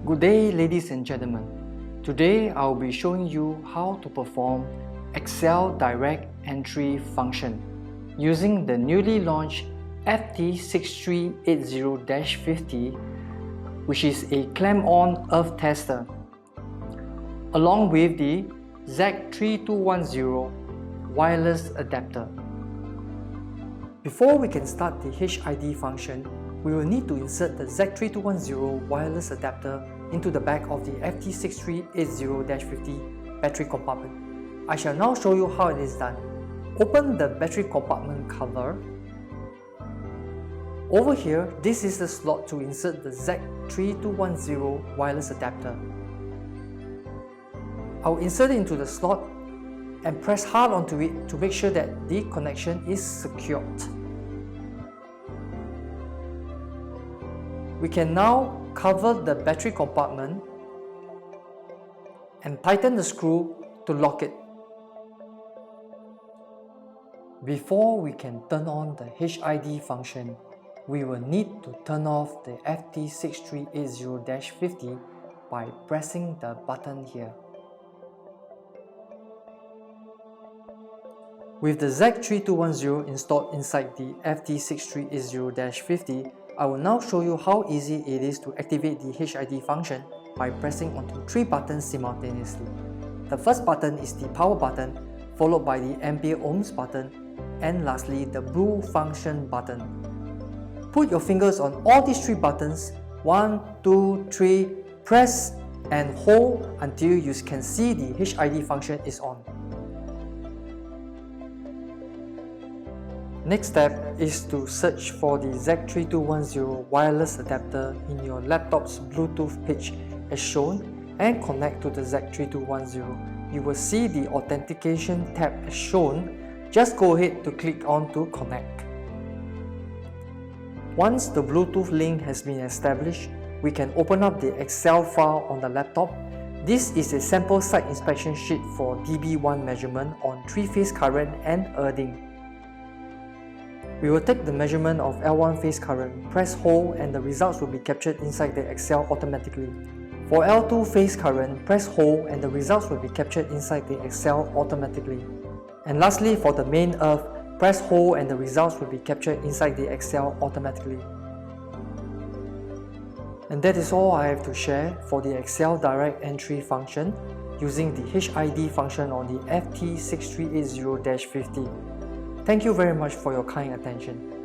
Good day, ladies and gentlemen. Today I'll be showing you how to perform Excel Direct Entry function using the newly launched FT6380-50, which is a clamp-on earth tester, along with the Z3210 wireless adapter. Before we can start the HID function, we will need to insert the Z3210 wireless adapter into the back of the FT6380-50 battery compartment. I shall now show you how it is done. Open the battery compartment cover. Over here, this is the slot to insert the Z3210 wireless adapter. I will insert it into the slot and press hard onto it to make sure that the connection is secured. We can now cover the battery compartment and tighten the screw to lock it. Before we can turn on the HID function, we will need to turn off the FT6380-50 by pressing the button here. With the Z3210 installed inside the FT6380-50, I will now show you how easy it is to activate the HID function by pressing onto 3 buttons simultaneously. The first button is the power button, followed by the ampere ohms button, and lastly the blue function button. Put your fingers on all these 3 buttons, 1, 2, 3, press and hold until you can see the HID function is on. Next step is to search for the Z3210 wireless adapter in your laptop's Bluetooth page as shown and connect to the Z3210. You will see the authentication tab as shown. Just go ahead to click on to connect. Once the Bluetooth link has been established, we can open up the Excel file on the laptop. This is a sample site inspection sheet for dB1 measurement on 3-phase current and earthing. We will take the measurement of L1 phase current, press hold and the results will be captured inside the Excel automatically. For L2 phase current, press hold and the results will be captured inside the Excel automatically. And lastly, for the main earth, press hold and the results will be captured inside the Excel automatically. And that is all I have to share for the Excel Direct Entry function using the HID function on the FT6380-50. Thank you very much for your kind attention.